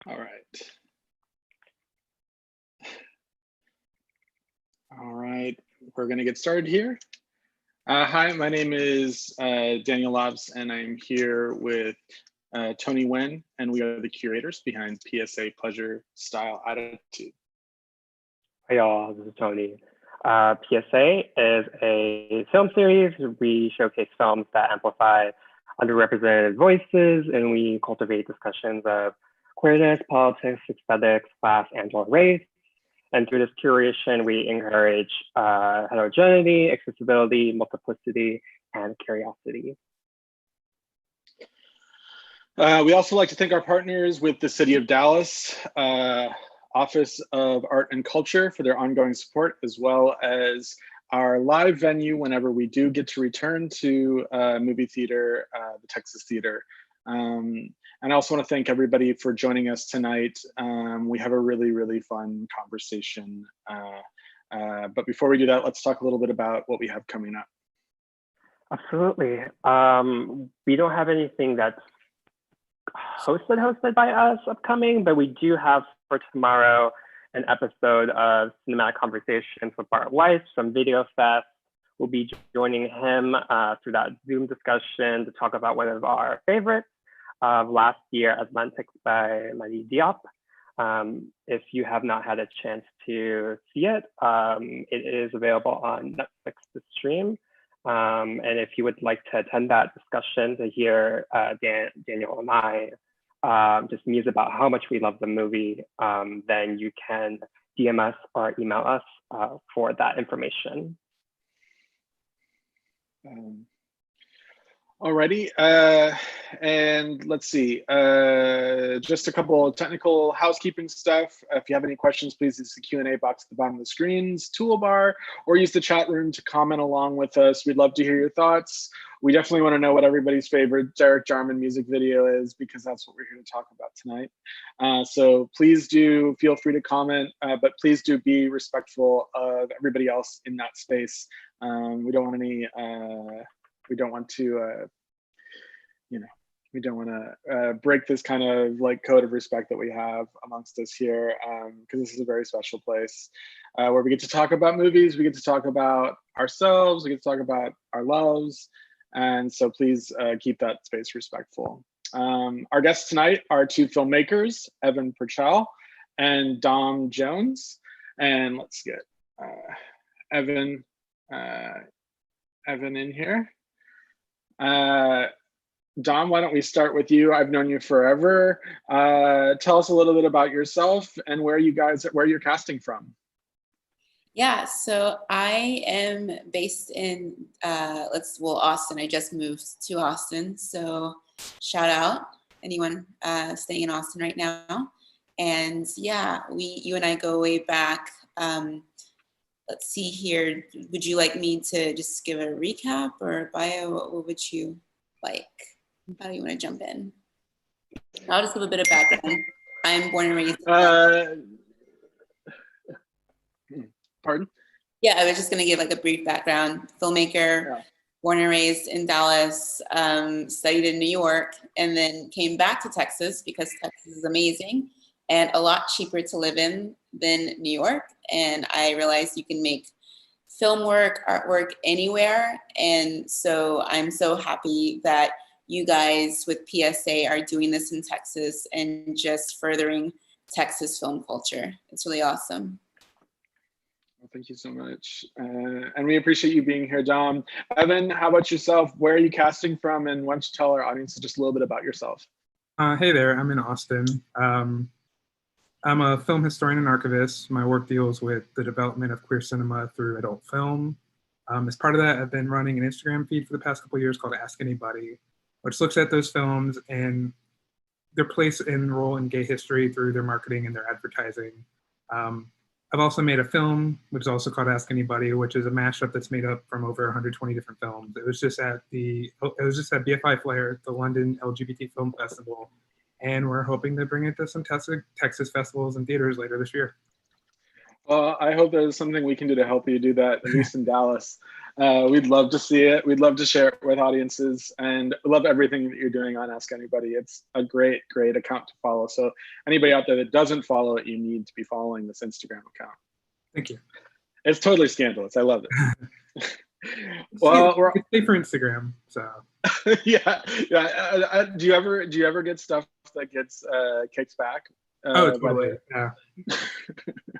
All right. All right, we're gonna get started here. Hi, my name is Daniel Lobbs, and I'm here with Tony Nguyen, and we are the curators behind PSA Pleasure Style Attitude. Hey y'all, this is Tony. PSA is a film series. We showcase films that amplify underrepresented voices, and we cultivate discussions of queerness, politics, aesthetics, class, and/or race. And through this curation, we encourage heterogeneity, accessibility, multiplicity, and curiosity. We also like to thank our partners with the City of Dallas, Office of Art and Culture for their ongoing support, as well as our live venue whenever we do get to return to movie theater, the Texas Theater. And I also want to thank everybody for joining us tonight. We have a really, really fun conversation. But before we do that, let's talk a little bit about what we have coming up. Absolutely. We don't have anything that's hosted by us upcoming, but we do have for tomorrow an episode of Cinematic Conversations with Bart Weiss from Video Fest. We'll be joining him through that Zoom discussion to talk about one of our favorites of last year, Atlantic by Madi Diop. If you have not had a chance to see it, it is available on Netflix to stream. And if you would like to attend that discussion to hear Daniel and I just muse about how much we love the movie, then you can DM us or email us for that information. Alrighty, and let's see, just a couple of technical housekeeping stuff. If you have any questions, please use the Q&A box at the bottom of the screen's toolbar, or use the chat room to comment along with us. We'd love to hear your thoughts. We definitely want to know what everybody's favorite Derek Jarman music video is, because that's what we're here to talk about tonight. So please do feel free to comment, but please do be respectful of everybody else in that space. We don't want any, we don't want to, we don't want to break this kind of like code of respect that we have amongst us here, because this is a very special place where we get to talk about movies, we get to talk about ourselves, we get to talk about our loves, and so please keep that space respectful. Our guests tonight are two filmmakers, Evan Purchell and Dom Jones, and let's get Evan in here. Dom, why don't we start with you? I've known you forever. Tell us a little bit about yourself and where you're casting from. Yeah, so I am based in Austin. I just moved to Austin, so shout out anyone staying in Austin right now. And yeah, you and I go way back. Let's see here. Would you like me to just give a recap or a bio? What would you like? How do you want to jump in? I'll just give a bit of background. I'm born and raised. Pardon? Yeah, I was just going to give like a brief background. Filmmaker, yeah. Born and raised in Dallas, studied in New York, and then came back to Texas because Texas is amazing and a lot cheaper to live in than New York. And I realized you can make film work, artwork anywhere. And so I'm so happy that you guys with PSA are doing this in Texas and just furthering Texas film culture. It's really awesome. Well, thank you so much. And we appreciate you being here, Dom. Evan, how about yourself? Where are you casting from? And why don't you tell our audience just a little bit about yourself? Hey there, I'm in Austin. I'm a film historian and archivist. My work deals with the development of queer cinema through adult film. As part of that, I've been running an Instagram feed for the past couple of years called Ask Anybody, which looks at those films and their place and role in gay history through their marketing and their advertising. I've also made a film, which is also called Ask Anybody, which is a mashup that's made up from over 120 different films. It was just at BFI Flair, the London LGBT Film Festival, and we're hoping to bring it to some Texas festivals and theaters later this year. Well, I hope there's something we can do to help you do that, at least in Dallas. We'd love to see it. We'd love to share it with audiences, and love everything that you're doing on Ask Anybody. It's a great, great account to follow. So anybody out there that doesn't follow it, you need to be following this Instagram account. Thank you. It's totally scandalous. I love it. Well, we're it's for Instagram, so yeah. Do you ever get stuff that gets kicked back? Oh, totally. Yeah.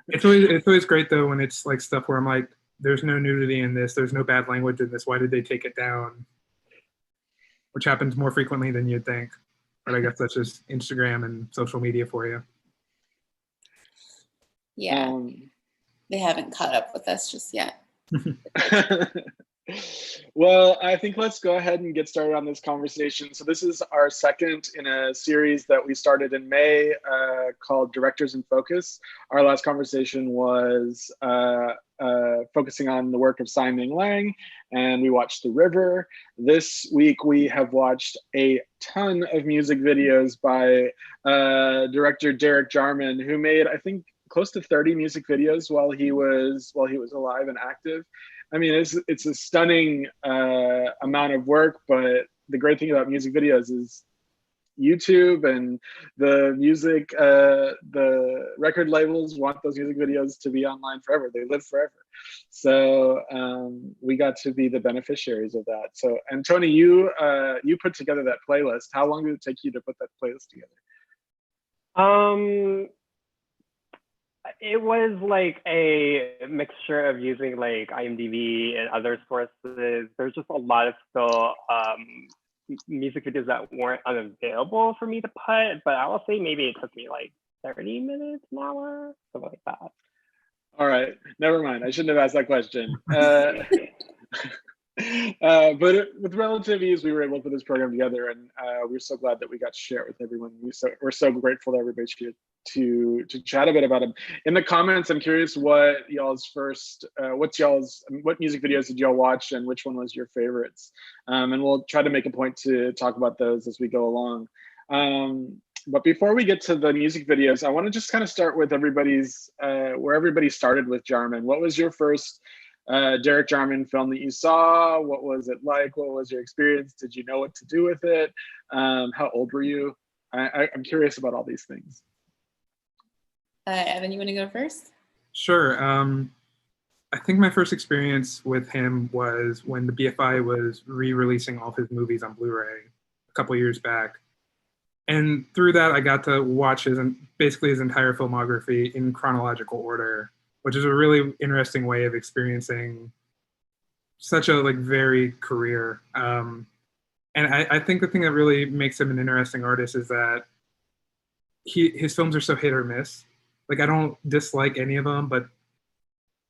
It's always great though when it's like stuff where I'm like, there's no nudity in this, there's no bad language in this. Why did they take it down? Which happens more frequently than you'd think. But I guess that's just Instagram and social media for you. Yeah. They haven't caught up with us just yet. Well, I think let's go ahead and get started on this conversation. So this is our second in a series that we started in May called Directors in Focus. Our last conversation was focusing on the work of Simon Lang, and we watched The River. This week we have watched a ton of music videos by director Derek Jarman, who made, I think, close to 30 music videos while he was alive and active. I mean, it's a stunning amount of work, but the great thing about music videos is YouTube and the music, the record labels want those music videos to be online forever. They live forever. So we got to be the beneficiaries of that. So, and Tony, you put together that playlist. How long did it take you to put that playlist together? It was like a mixture of using like IMDb and other sources. There's just a lot of still music videos that weren't unavailable for me to put, but I will say maybe it took me like 30 minutes, an hour, something like that. All right, never mind. I shouldn't have asked that question. But with relative ease, we were able to put this program together, and we're so glad that we got to share it with everyone. We're so grateful to everybody to chat a bit about it. In the comments, I'm curious what y'all's first, what music videos did y'all watch, and which one was your favorites? And we'll try to make a point to talk about those as we go along. But before we get to the music videos, I want to just kind of start with everybody's, where everybody started with Jarman. What was your first Derek Jarman film that you saw? What was it like? What was your experience? Did you know what to do with it? How old were you? I'm curious about all these things. Evan, you want to go first? Sure. I think my first experience with him was when the BFI was re-releasing all of his movies on Blu-ray a couple years back. And through that, I got to watch basically his entire filmography in chronological order, which is a really interesting way of experiencing such a varied career. And I think the thing that really makes him an interesting artist is that his films are so hit or miss. Like, I don't dislike any of them, but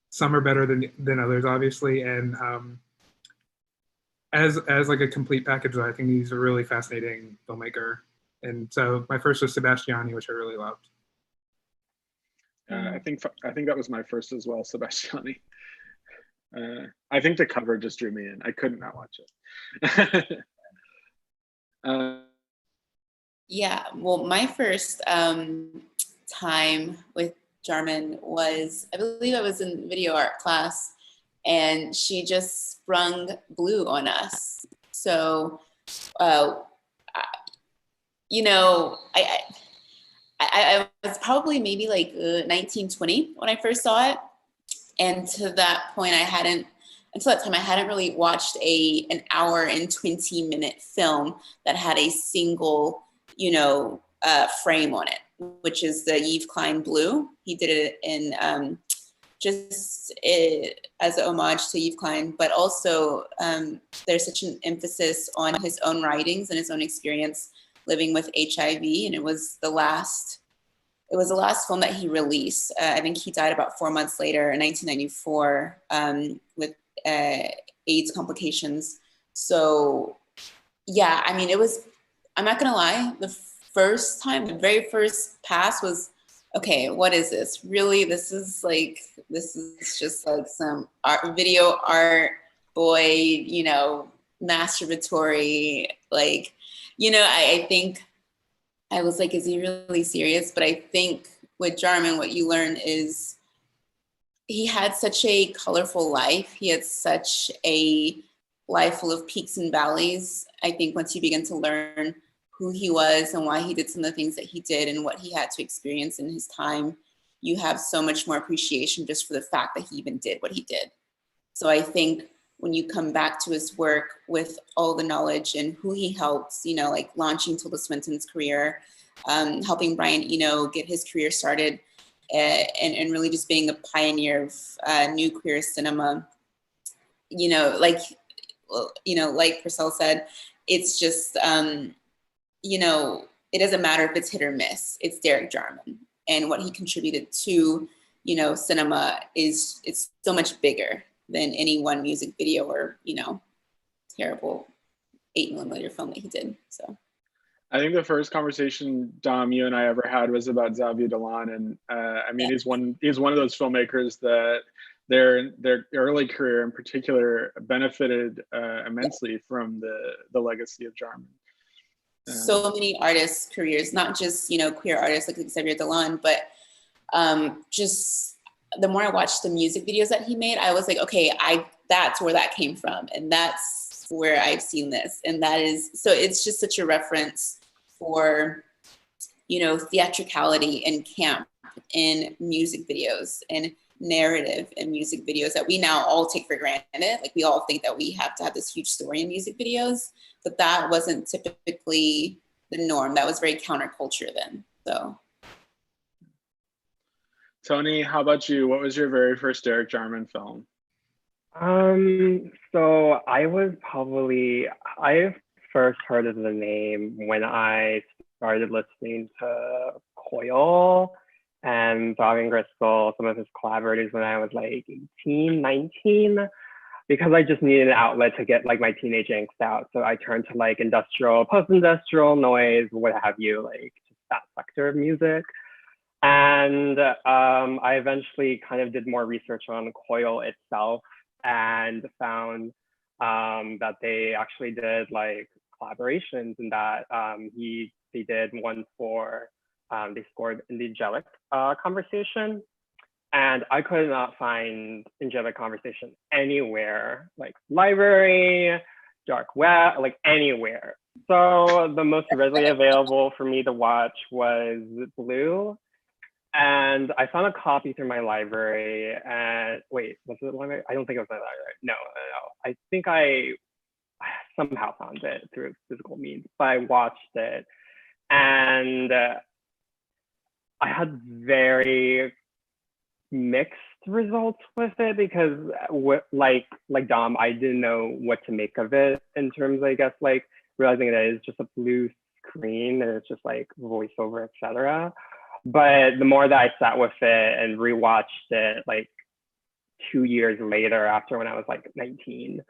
some are better than others, obviously. And as like a complete package, I think he's a really fascinating filmmaker. And so my first was Sebastiani, which I really loved. I think that was my first as well, Sebastiani. I think the cover just drew me in. I couldn't not watch it. Yeah, well, my first time with Jarman was, I believe I was in video art class, and she just sprung blue on us. So, you know, I was probably maybe like 19, 20 when I first saw it. And to that point, until that time, I hadn't really watched an hour and 20-minute film that had a single, frame on it, which is the Yves Klein Blue. He did it in as an homage to Yves Klein, but also there's such an emphasis on his own writings and his own experience living with HIV, and it was the last film that he released. I think he died about 4 months later in 1994 with AIDS complications. So yeah, I mean, I'm not gonna lie, the very first pass was, okay, what is this? Really, this is just like some video art boy, masturbatory, I think I was like, is he really serious? But I think with Jarman, what you learn is he had such a colorful life. He had such a life full of peaks and valleys. I think once you begin to learn who he was and why he did some of the things that he did and what he had to experience in his time, you have so much more appreciation just for the fact that he even did what he did. So I think when you come back to his work with all the knowledge and who he helped, you know, like launching Tilda Swinton's career, helping Brian Eno get his career started, and really just being a pioneer of new queer cinema, you know, like Purcell said, it's just, you know, it doesn't matter if it's hit or miss. It's Derek Jarman, and what he contributed to, you know, cinema it's so much bigger than any one music video or, you know, terrible 8mm film that he did. So I think the first conversation, Dom, you and I ever had was about Xavier Dolan, and I mean, he's one of those filmmakers that their early career in particular benefited immensely from the legacy of Jarman. So many artists' careers, not just, you know, queer artists like Xavier Dolan, but just the more I watched the music videos that he made, I was like, okay, that's where that came from, and that's where I've seen this, and that is, so it's just such a reference for, you know, theatricality and camp in music videos and narrative in music videos that we now all take for granted. Like, we all think that we have to have this huge story in music videos, but that wasn't typically the norm. That was very counterculture then. So, Tony, how about you? What was your very first Derek Jarman film? So I first heard of the name when I started listening to Coil and Bobby and Crystal, some of his collaborators, when I was like 18, 19, because I just needed an outlet to get like my teenage angst out. So I turned to like industrial, post-industrial noise, what have you, like just that sector of music. And I eventually kind of did more research on Coil itself and found that they actually did like collaborations, and that they did one for, they scored in the Angelic Conversation, and I could not find Angelic Conversation anywhere, like library, dark web, like anywhere. So the most readily available for me to watch was Blue. And I found a copy through my library, and wait, was it the library? I don't think it was my library. No. I think I somehow found it through physical means, but I watched it, and I had very mixed results with it, because like Dom, I didn't know what to make of it in terms, I guess, like realizing that it's just a blue screen and it's just like voiceover, etc. But the more that I sat with it and rewatched it like 2 years later, after when I was like 19,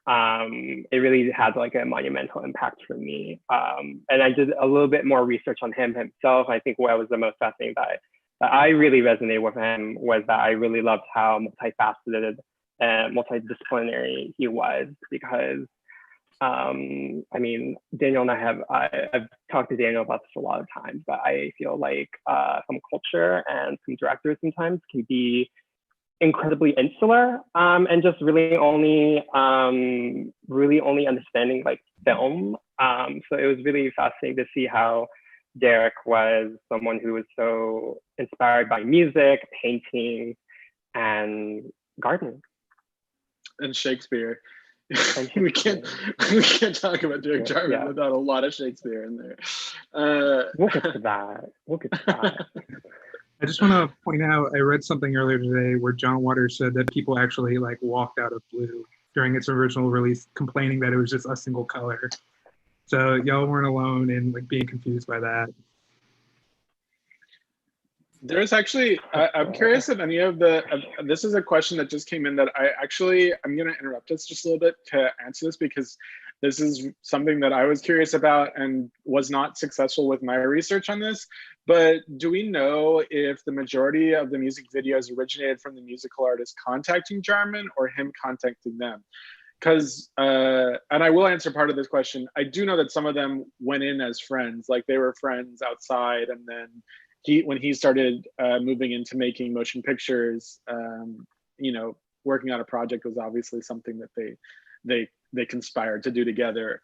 it really had like a monumental impact for me. And I did a little bit more research on himself. I think what was the most fascinating that I really resonated with him was that I really loved how multifaceted and multidisciplinary he was, because I mean, Daniel and I've talked to Daniel about this a lot of times, but I feel like some culture and some directors sometimes can be incredibly insular, and just really only understanding like film. So it was really fascinating to see how Derek was someone who was so inspired by music, painting, and gardening. And Shakespeare. we can't talk about Derek Jarman without a lot of Shakespeare in there. We'll get to that. I just want to point out, I read something earlier today where John Waters said that people actually like walked out of Blue during its original release, complaining that it was just a single color. So y'all weren't alone in like being confused by that. There's actually, I'm curious if any of this is a question that just came in that I'm going to interrupt us just a little bit to answer this, because this is something that I was curious about and was not successful with my research on this. But do we know if the majority of the music videos originated from the musical artist contacting Jarman or him contacting them? Because, and I will answer part of this question, I do know that some of them went in as friends, like they were friends outside, and then when he started moving into making motion pictures, you know, working on a project was obviously something that they conspired to do together,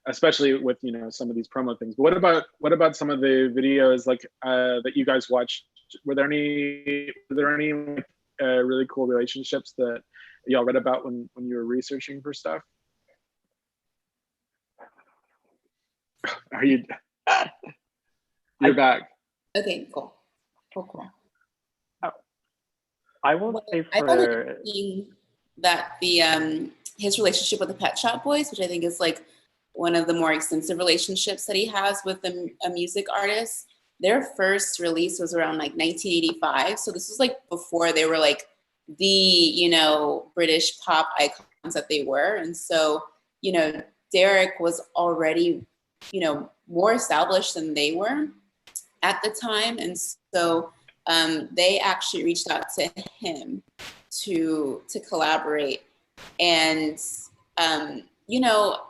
especially with, you know, some of these promo things. But what about some of the videos like that you guys watched? Were there any like, really cool relationships that y'all read about when you were researching for stuff? Are you? You're back. Okay, cool. Cool. I will say I thought for it was that the his relationship with the Pet Shop Boys, which I think is like one of the more extensive relationships that he has with a music artist. Their first release was around like 1985, so this was like before they were like the, you know, British pop icons that they were. And so, you know, Derek was already, you know, more established than they were at the time. And so they actually reached out to him to collaborate. And, you know,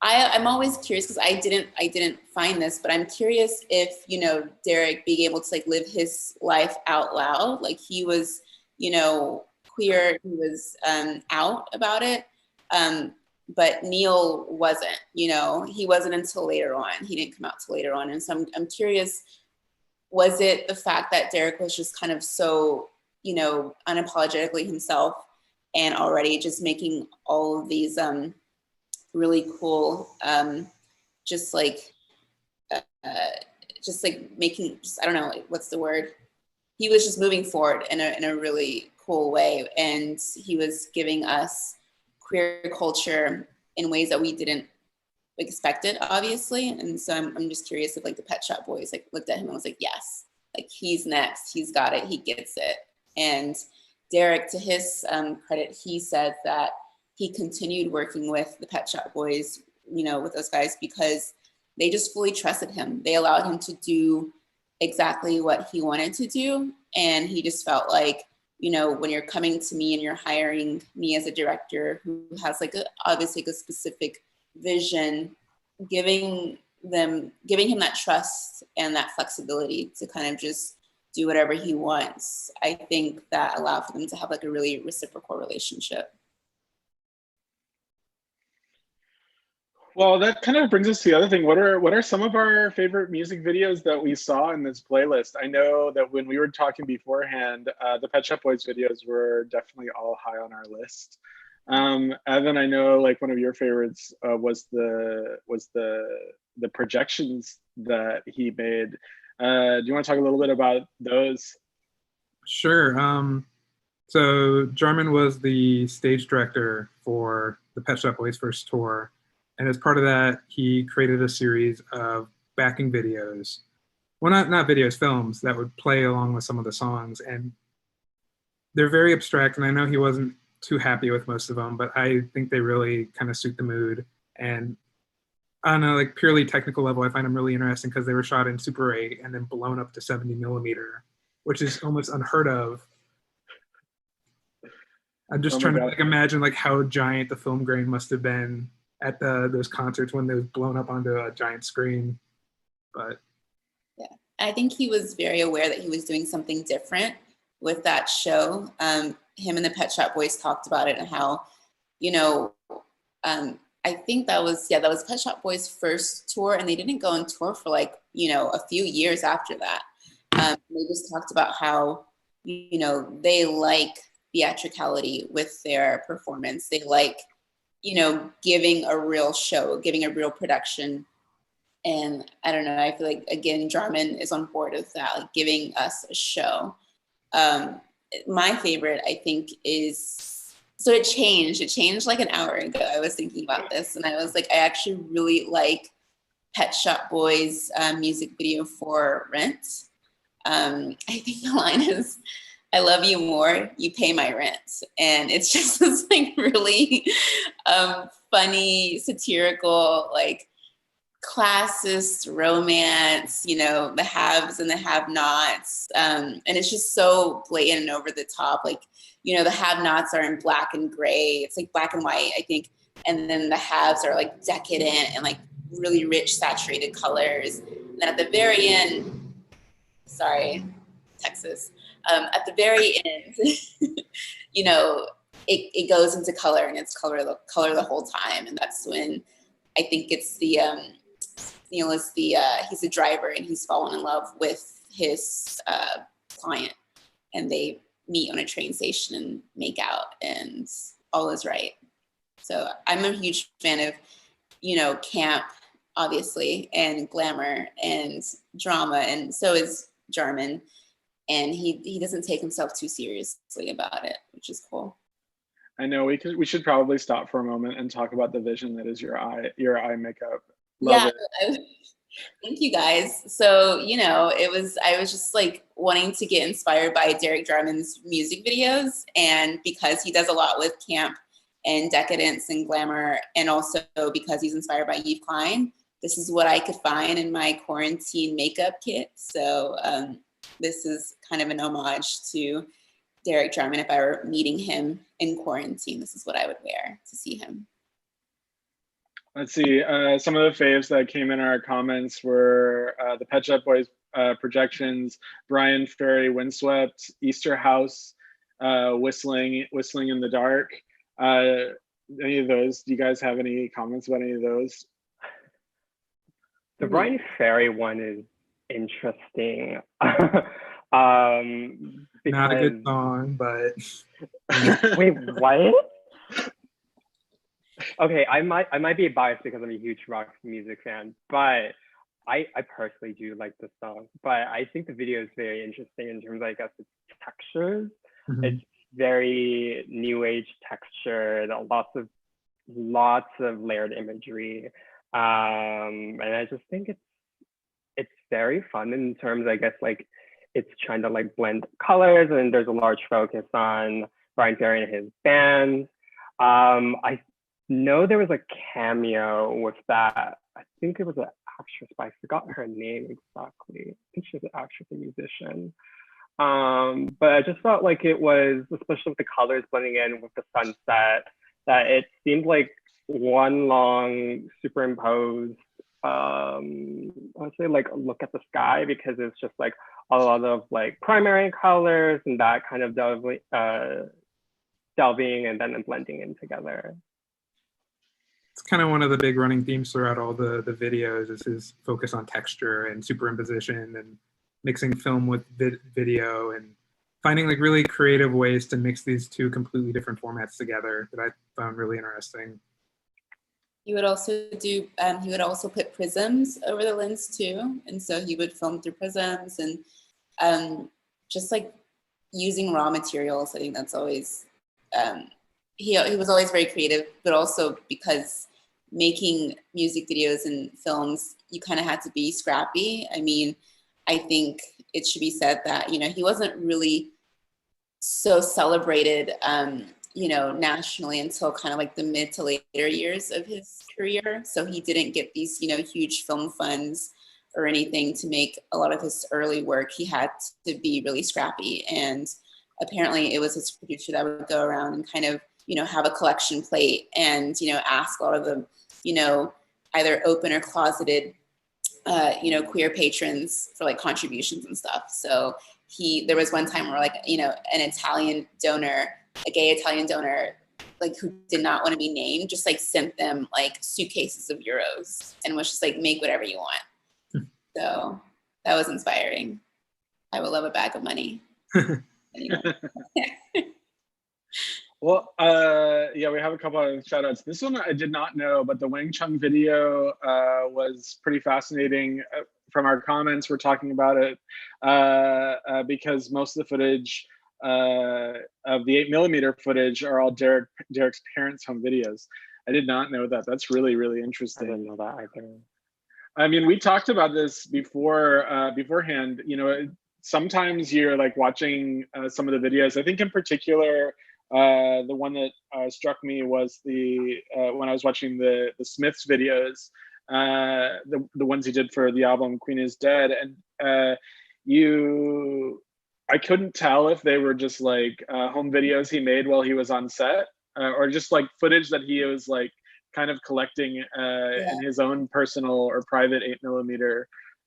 I'm always curious because I didn't find this, but I'm curious if, you know, Derek being able to like live his life out loud, like he was, you know, queer, he was out about it. But Neil wasn't, you know, he wasn't until later on. He didn't come out till later on. And so I'm curious, was it the fact that Derek was just kind of so, you know, unapologetically himself and already just making all of these really cool, just like making, just, I don't know, what's the word? He was just moving forward in a really cool way. And he was giving us queer culture in ways that we didn't expect it, obviously. And so I'm just curious if like the Pet Shop Boys like looked at him and was like, yes, like he's next, he's got it, he gets it. And Derek, to his credit, he said that he continued working with the Pet Shop Boys, you know, with those guys because they just fully trusted him. They allowed him to do exactly what he wanted to do. And he just felt like, you know, when you're coming to me and you're hiring me as a director who has like obviously a specific vision, giving him that trust and that flexibility to kind of just do whatever he wants, I think that allowed for them to have like a really reciprocal relationship. Well, that kind of brings us to the other thing. What are some of our favorite music videos that we saw in this playlist? I know that when we were talking beforehand, the Pet Shop Boys videos were definitely all high on our list. Evan, I know like one of your favorites was the projections that he made. Do you want to talk a little bit about those? Sure. So Jarman was the stage director for the Pet Shop Boys' first tour. And as part of that, he created a series of backing videos. Well, not videos, films that would play along with some of the songs. And they're very abstract, and I know he wasn't too happy with most of them, but I think they really kind of suit the mood. And on a like purely technical level, I find them really interesting because they were shot in Super 8 and then blown up to 70 millimeter, which is almost unheard of. I'm just trying to like imagine like how giant the film grain must have been at those concerts when they was blown up onto a giant screen. But yeah, I think he was very aware that he was doing something different with that show. Him and the Pet Shop Boys talked about it and how, you know, I think that was Pet Shop Boys' first tour, and they didn't go on tour for like, you know, a few years after that. They just talked about how, you know, they like theatricality with their performance. They like, you know, giving a real show, giving a real production. And I don't know, I feel like, again, Jarman is on board with that, like giving us a show. My favorite, I think, is, so it changed like an hour ago. I was thinking about this and I was like, I actually really like Pet Shop Boys' music video for Rent. I think the line is, I love you more, you pay my rent. And it's just this like really funny, satirical, like classist romance, you know, the haves and the have-nots. And it's just so blatant and over the top. Like, you know, the have-nots are in black and gray. It's like black and white, I think. And then the haves are like decadent and like really rich, saturated colors. And then at the very end, sorry, Texas. At the very end, you know, it goes into color, and it's color the whole time. And that's when I think it's the, you know, it's the, he's a driver and he's fallen in love with his client, and they meet on a train station and make out, and all is right. So I'm a huge fan of, you know, camp, obviously, and glamour and drama, and so is Jarman. And he doesn't take himself too seriously about it, which is cool. I know we should probably stop for a moment and talk about the vision that is your eye makeup. Love it. Thank you guys. So, you know, I was just like wanting to get inspired by Derek Jarman's music videos, and because he does a lot with camp and decadence and glamour, and also because he's inspired by Yves Klein, this is what I could find in my quarantine makeup kit. So this is kind of an homage to Derek Jarman. If I were meeting him in quarantine, this is what I would wear to see him. Let's see, some of the faves that came in our comments were the Pet Shop Boys projections, Brian Ferry Windswept, Easter House, whistling in the dark. Any of those, do you guys have any comments about any of those? The Brian Ferry one is interesting. Not a good song, but wait, what? Okay, I might be biased because I'm a huge rock music fan, but I personally do like the song. But I think the video is very interesting in terms of, I guess, its textures. Mm-hmm. It's very new age texture, lots of layered imagery, and I just think it's very fun in terms, I guess, like it's trying to like blend colors, and there's a large focus on Brian Ferry and his band. I know there was a cameo with that. I think it was an actress, but I forgot her name exactly. I think she was an actress and musician. But I just felt like it was, especially with the colors blending in with the sunset, that it seemed like one long superimposed, I would say like look at the sky, because it's just like a lot of like primary colors and that kind of delving and then blending in together. It's kind of one of the big running themes throughout all the videos is his focus on texture and superimposition and mixing film with video and finding like really creative ways to mix these two completely different formats together that I found really interesting. He would also do, he would also put prisms over the lens too. And so he would film through prisms and just like using raw materials. I think that's always, he was always very creative, but also because making music videos and films, you kind of had to be scrappy. I mean, I think it should be said that, you know, he wasn't really so celebrated, you know, nationally until kind of like the mid to later years of his career. So he didn't get these, you know, huge film funds or anything to make a lot of his early work. He had to be really scrappy. And apparently it was his producer that would go around and kind of, you know, have a collection plate and, you know, ask a lot of the, you know, either open or closeted, you know, queer patrons for like contributions and stuff. So there was one time where like, you know, an Italian donor, a gay Italian donor, like who did not want to be named, just like sent them like suitcases of euros and was just like, make whatever you want. So that was inspiring. I would love a bag of money. Well, yeah, we have a couple of shout outs. This one I did not know, but the Wang Chung video was pretty fascinating. From our comments, we're talking about it because most of the footage of the 8mm footage are all Derek's parents' home videos. I did not know that. That's really, really interesting. I didn't know that either. I mean, we talked about this beforehand. You know, sometimes you're like watching some of the videos. I think in particular, the one that struck me was when I was watching the Smiths videos, the ones he did for the album Queen is Dead, and I couldn't tell if they were just like home videos he made while he was on set, or just like footage that he was like kind of collecting in his own personal or private 8mm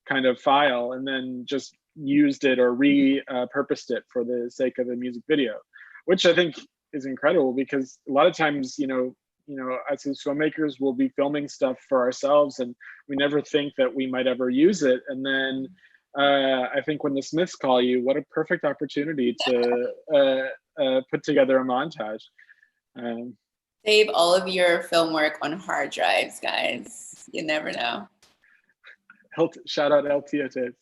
kind of file, and then just used it or repurposed it for the sake of the music video, which I think is incredible, because a lot of times, us as filmmakers will be filming stuff for ourselves and we never think that we might ever use it. And then I think when the Smiths call you, what a perfect opportunity to put together a montage. Save all of your film work on hard drives, guys. You never know. Shout out LTO tapes.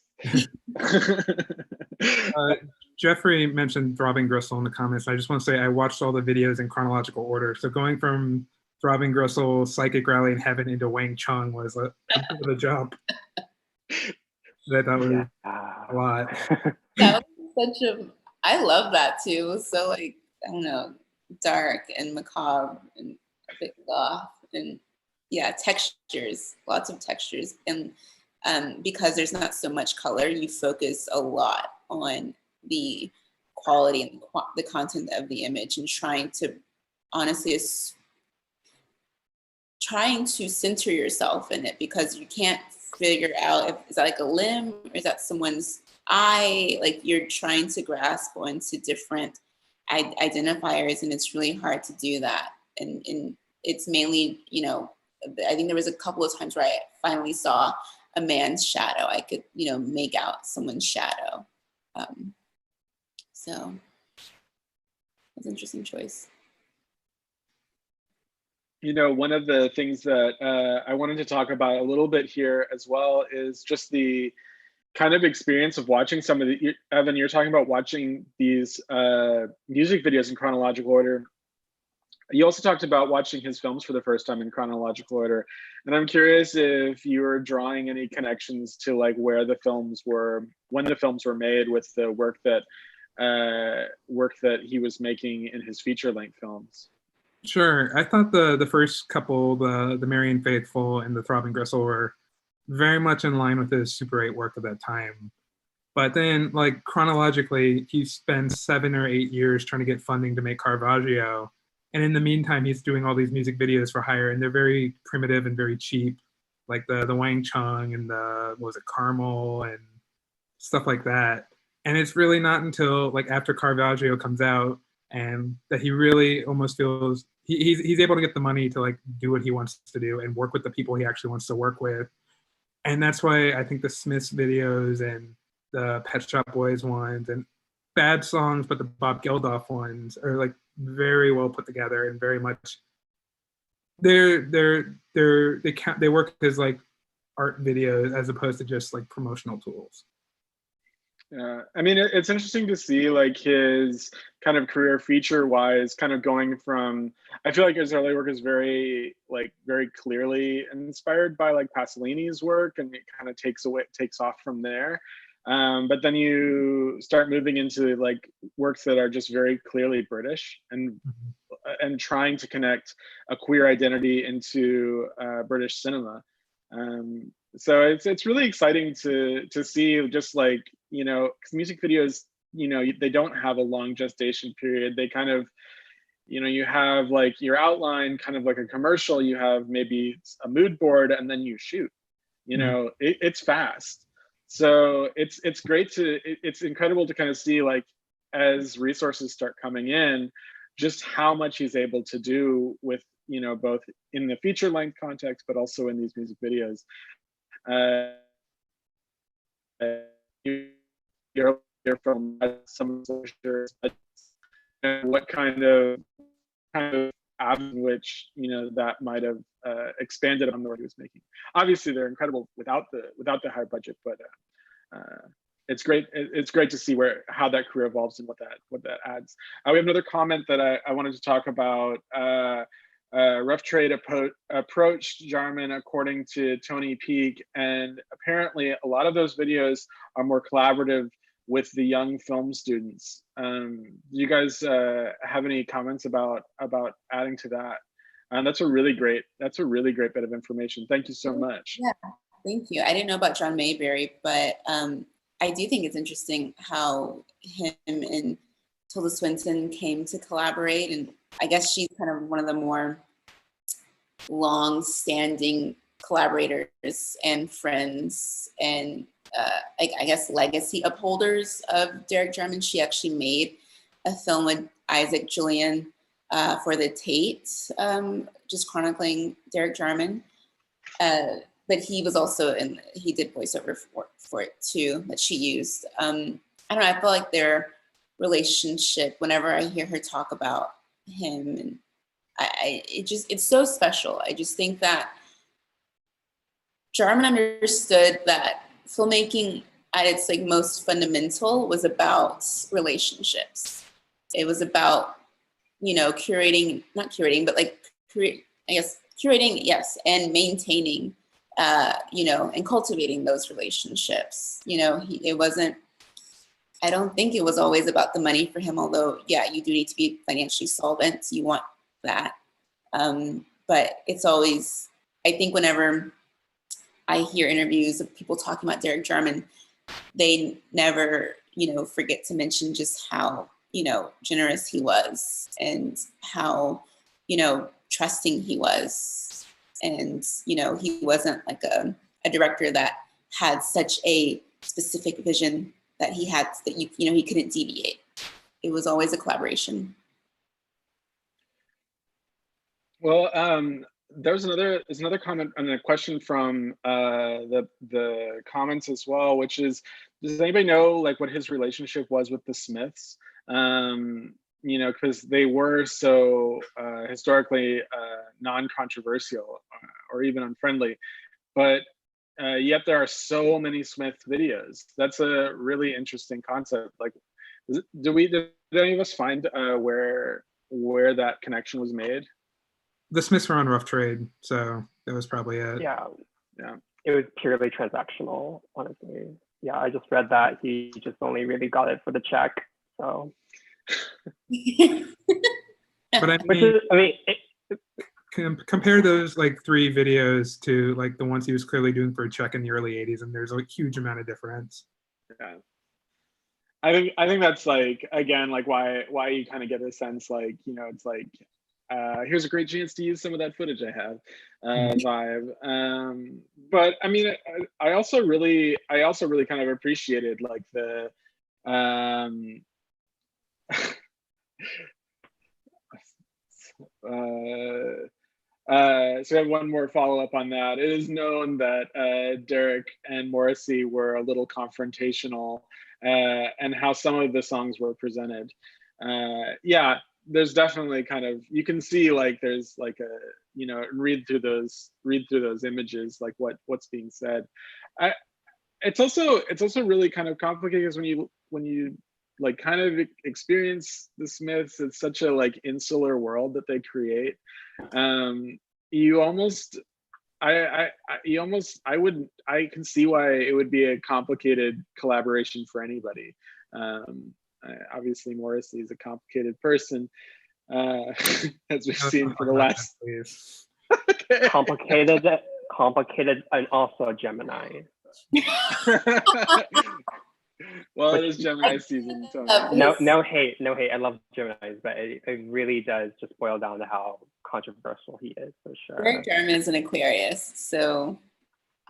Jeffrey mentioned Throbbing Gristle in the comments. I just want to say I watched all the videos in chronological order. So going from Throbbing Gristle, Psychic Rally in Heaven into Wang Chung was a bit of a jump. That was a lot. That was I love that too. It was so like, I don't know, dark and macabre and a bit goth, and yeah, textures, lots of textures. And because there's not so much color, you focus a lot on the quality and the content of the image, and trying to center yourself in it, because you can't figure out if is that like a limb or is that someone's eye. Like, you're trying to grasp onto different identifiers, and it's really hard to do that. And it's mainly, I think there was a couple of times where I finally saw a man's shadow. I could, make out someone's shadow. So that's an interesting choice. One of the things that I wanted to talk about a little bit here as well is just the kind of experience of watching some of the, Evan, you're talking about watching these music videos in chronological order. You also talked about watching his films for the first time in chronological order. And I'm curious if you were drawing any connections to like where the films were, when the films were made, with the work that he was making in his feature-length films. Sure. I thought the first couple, the Marianne Faithfull and the Throbbing Gristle, were very much in line with his Super 8 work at that time. But then, like, chronologically, he spends 7 or 8 years trying to get funding to make Caravaggio. And in the meantime, he's doing all these music videos for hire, and they're very primitive and very cheap, like the Wang Chung and Carmel and stuff like that. And it's really not until like after Caravaggio comes out and that he really almost feels he's able to get the money to like do what he wants to do and work with the people he actually wants to work with. And that's why I think the Smiths videos and the Pet Shop Boys ones and bad songs, but the Bob Geldof ones are like very well put together and very much they work as like art videos as opposed to just like promotional tools. Yeah, I mean, it's interesting to see like his kind of career feature wise, kind of going from, I feel like his early work is very clearly inspired by like Pasolini's work, and it kind of takes off from there. But then you start moving into like works that are just very clearly British and trying to connect a queer identity into British cinema. So it's really exciting to see, just like, because music videos, they don't have a long gestation period. They kind of, you have like your outline, kind of like a commercial, you have maybe a mood board, and then you shoot. It's fast. So it's great it's incredible to kind of see, like, as resources start coming in, just how much he's able to do with, both in the feature length context, but also in these music videos. Your film, some what kind of avenue which that might have expanded on the work he was making. Obviously, they're incredible without the high budget, but it's great. It's great to see how that career evolves and what that adds. We have another comment that I wanted to talk about. Rough Trade approached Jarman according to Tony Peak, and apparently a lot of those videos are more collaborative with the young film students. Do you guys have any comments about adding to that? That's a really great bit of information. Thank you so much. Yeah, thank you. I didn't know about John Mayberry, but I do think it's interesting how him and Tilda Swinton came to collaborate, and I guess she's kind of one of the more long-standing collaborators and friends, and I guess, legacy upholders of Derek Jarman. She actually made a film with Isaac Julian for the Tate, just chronicling Derek Jarman. But he was also he did voiceover for it too, that she used. I don't know, I feel like their relationship, whenever I hear her talk about him, and it's so special. I just think that Jarman understood that filmmaking at its like most fundamental was about relationships. It was about, curating, not curating, but like, curating, yes, and maintaining, and cultivating those relationships. It wasn't, I don't think it was always about the money for him, although, yeah, you do need to be financially solvent. You want that. But it's always, I think whenever I hear interviews of people talking about Derek Jarman, they never, forget to mention just how, generous he was and how, trusting he was. And, he wasn't like a director that had such a specific vision that he had, that he couldn't deviate. It was always a collaboration. Well, there's another comment and a question from the comments as well, which is, does anybody know like what his relationship was with the Smiths? Because they were so historically non-controversial or even unfriendly, but yet there are so many Smith videos. That's a really interesting concept. Like, did any of us find where that connection was made? The Smiths were on Rough Trade, so that was probably it. Yeah. Yeah. It was purely transactional, honestly. Yeah, I just read that he just only really got it for the check. So. But compare those like 3 videos to like the ones he was clearly doing for a check in the early '80s, and there's a huge amount of difference. Yeah. I think that's like, again, like why you kind of get a sense like, it's like, here's a great chance to use some of that footage I have vibe. But I mean, I also really kind of appreciated like the so I have one more follow-up on that. It is known that Derek and Morrissey were a little confrontational, and how some of the songs were presented. Yeah, there's definitely kind of, you can see like there's like a, read through those images, like what's being said. It's also really kind of complicated, because when you like kind of experience the Smiths, it's such a like insular world that they create. I can see why it would be a complicated collaboration for anybody. Obviously Morrissey is a complicated person, as we've seen for the last. Okay. Complicated, and also Gemini. Well, it is Gemini season. So. No hate. I love Geminis, but it really does just boil down to how controversial he is, for sure. Derek Jarman is an Aquarius, so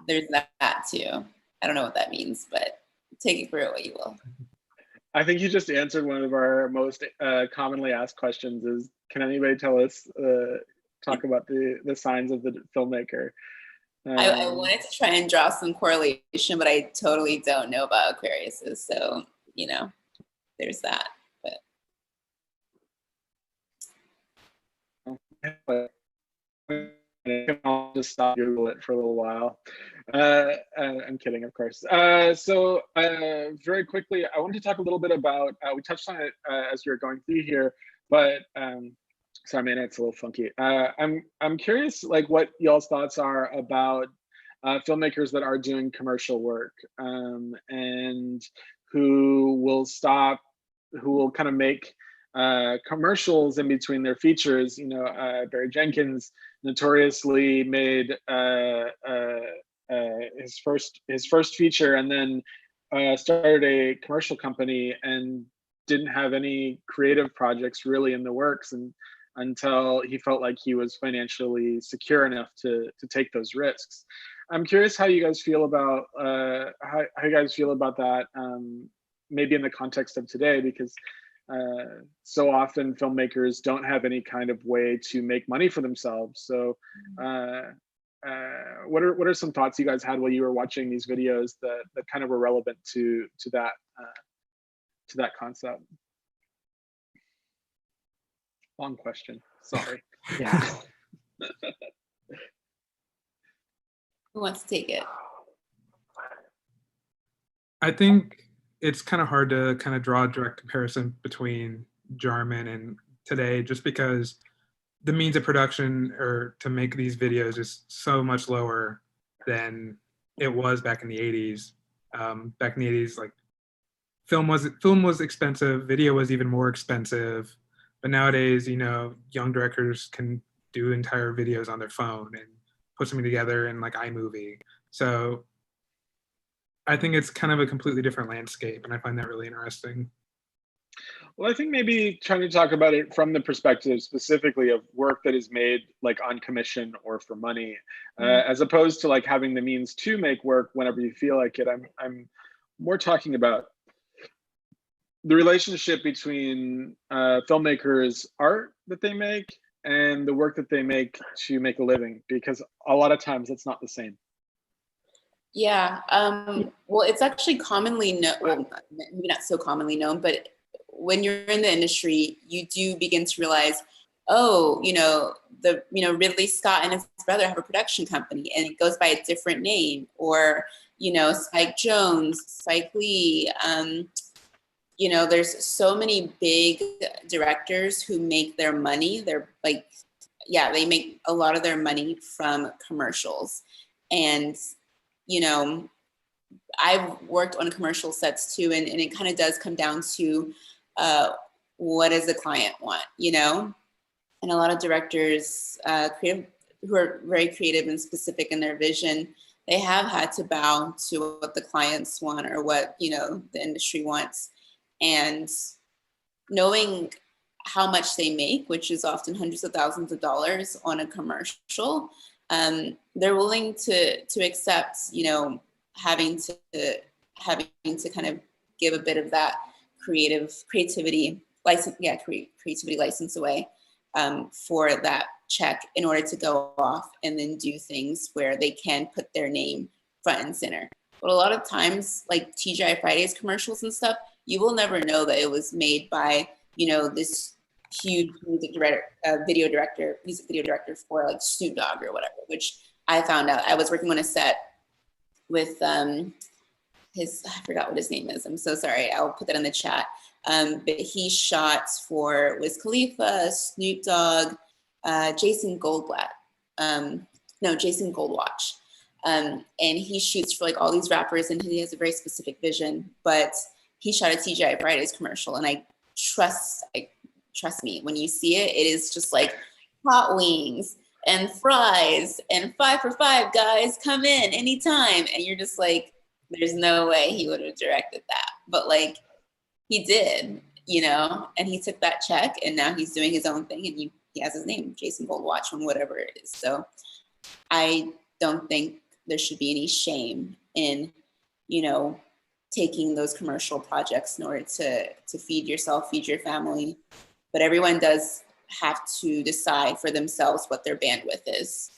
there's that too. I don't know what that means, but take it for it what you will. I think you just answered one of our most commonly asked questions: is can anybody tell us, talk about the signs of the filmmaker? I wanted to try and draw some correlation, but I totally don't know about Aquariuses. So, there's that. But I'll just stop Google it for a little while. I'm kidding, of course. So very quickly, I wanted to talk a little bit about, we touched on it as we were going through here, but sorry, man, it's a little funky. I'm curious, like, what y'all's thoughts are about filmmakers that are doing commercial work, and who will kind of make commercials in between their features. Barry Jenkins notoriously made his first feature, and then started a commercial company and didn't have any creative projects really in the works, and until he felt like he was financially secure enough to take those risks. I'm curious how you guys feel about how you guys feel about that, maybe in the context of today, because so often filmmakers don't have any kind of way to make money for themselves. So what are some thoughts you guys had while you were watching these videos that kind of were relevant to that concept? Long question, sorry. Yeah. Who wants to take it? I think it's kind of hard to kind of draw a direct comparison between Jarman and today, just because the means of production or to make these videos is so much lower than it was back in the 80s. Back in the 80s, like film was expensive, video was even more expensive. But nowadays, you know, young directors can do entire videos on their phone and put something together in like iMovie. So I think it's kind of a completely different landscape, and I find that really interesting. Well, I think maybe trying to talk about it from the perspective specifically of work that is made like on commission or for money, as opposed to like having the means to make work whenever you feel like it. I'm more talking about the relationship between filmmakers' art that they make and the work that they make to make a living, because a lot of times it's not the same. Yeah, well, it's actually commonly known, well, maybe not so commonly known, but when you're in the industry, you do begin to realize, oh, Ridley Scott and his brother have a production company and it goes by a different name, or, Spike Jonze, Spike Lee, there's so many big directors who make their money. They're like, yeah, they make a lot of their money from commercials. And, I've worked on commercial sets too, and it kind of does come down to what does the client want, And a lot of directors who are very creative and specific in their vision, they have had to bow to what the clients want or what, the industry wants. And knowing how much they make, which is often hundreds of thousands of dollars on a commercial, they're willing to accept, having to kind of give a bit of that creativity license, creativity license away for that check in order to go off and then do things where they can put their name front and center. But a lot of times, like TGI Fridays commercials and stuff, you will never know that it was made by, this huge music video director for like Snoop Dogg or whatever, which I found out. I was working on a set with I forgot what his name is. I'm so sorry. I'll put that in the chat. But he shot for Wiz Khalifa, Snoop Dogg, Jason Goldwatch. And he shoots for like all these rappers, and he has a very specific vision. But he shot a TGI Fridays commercial, and trust me, when you see it, it is just like hot wings and fries and 5 for 5 guys, come in anytime. And you're just like, there's no way he would have directed that. But like he did, and he took that check and now he's doing his own thing, and he has his name, Jason Goldwatch, on whatever it is. So I don't think there should be any shame in, taking those commercial projects in order to feed yourself, feed your family. But everyone does have to decide for themselves what their bandwidth is,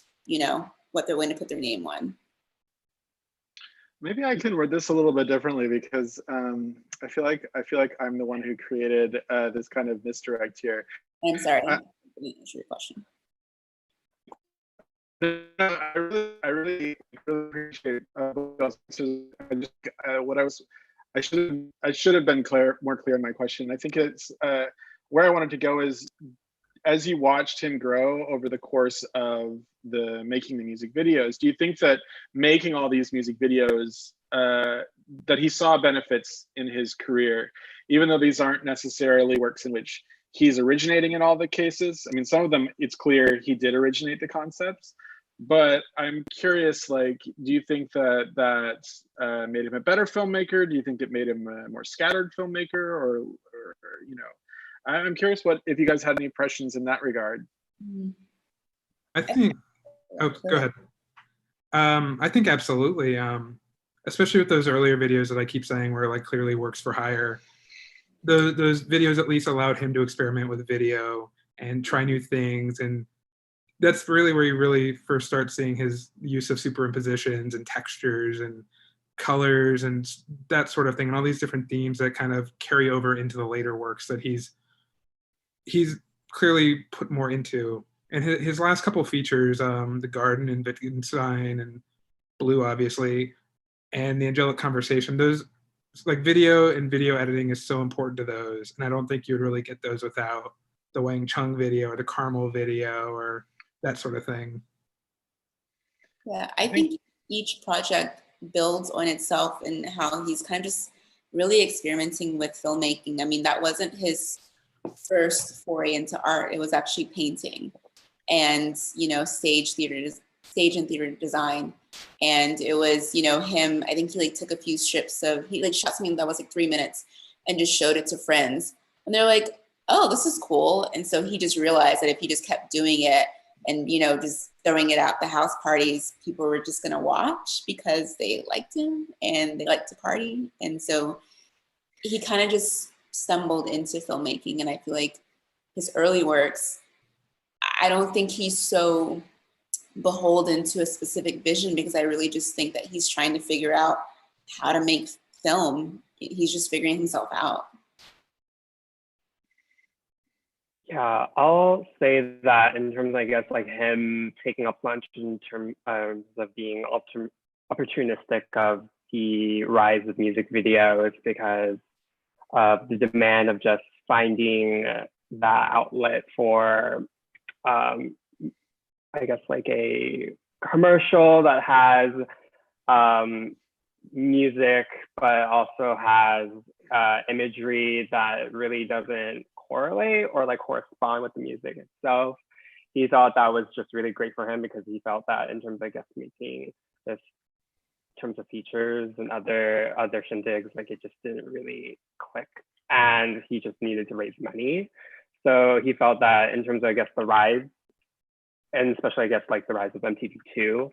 what they're going to put their name on. Maybe I can word this a little bit differently, because I feel like I'm the one who created this kind of misdirect here. I'm sorry, I didn't answer your question. I really appreciate I should have been more clear in my question. I think it's where I wanted to go is, as you watched him grow over the course of making the music videos, do you think that making all these music videos that he saw benefits in his career, even though these aren't necessarily works in which he's originating in all the cases? I mean, some of them, it's clear he did originate the concepts, but I'm curious, like, do you think that made him a better filmmaker? Do you think it made him a more scattered filmmaker, or I'm curious if you guys had any impressions in that regard. I think, oh, go ahead. I think absolutely. Especially with those earlier videos that I keep saying were like clearly works for hire. Those videos at least allowed him to experiment with video and try new things. And that's really where you really first start seeing his use of superimpositions and textures and colors and that sort of thing, and all these different themes that kind of carry over into the later works that he's clearly put more into. And his last couple features, the garden and Wittgenstein and Blue, obviously, and the angelic conversation, those, like, video and video editing is so important to those, and I don't think you would really get those without the Wang Chung video or the Carmel video or that sort of thing. Yeah, I think each project builds on itself and how he's kind of just really experimenting with filmmaking. I mean, that wasn't his first foray into art. It was actually painting and, you know, stage and theater design. And it was, you know, him, I think he like took a few strips of, he like shot something that was like 3 minutes and just showed it to friends. And they're like, oh, this is cool. And so he just realized that if he just kept doing it and, you know, just throwing it out the house parties, people were just gonna watch because they liked him and they liked to party. And so he kind of just stumbled into filmmaking. And I feel like his early works, I don't think he's so beholden to a specific vision, because I really just think that he's trying to figure out how to make film. He's just figuring himself out. Yeah, I'll say that in terms of, I guess, like him taking a plunge in terms of being opportunistic of the rise of music videos, because of the demand of just finding that outlet for, I guess, like a commercial that has music, but also has imagery that really doesn't correlate or like correspond with the music itself. He thought that was just really great for him, because he felt that in terms of, I guess, making this, in terms of features and other shindigs, like it just didn't really click, and he just needed to raise money. So he felt that in terms of, I guess, the rise, and especially, I guess, like the rise of MTV2,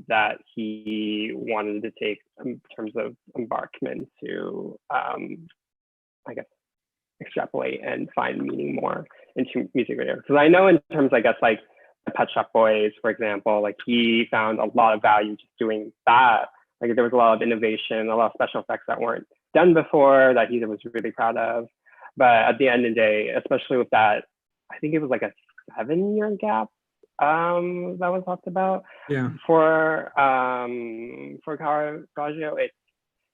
that he wanted to take in terms of embarkment to, I guess, extrapolate and find meaning more into music videos. Because I know in terms, I guess, like the Pet Shop Boys, for example, like he found a lot of value just doing that. Like there was a lot of innovation, a lot of special effects that weren't done before that he was really proud of. But at the end of the day, especially with that, I think it was like a 7-year gap that was talked about. Yeah. For Caravaggio,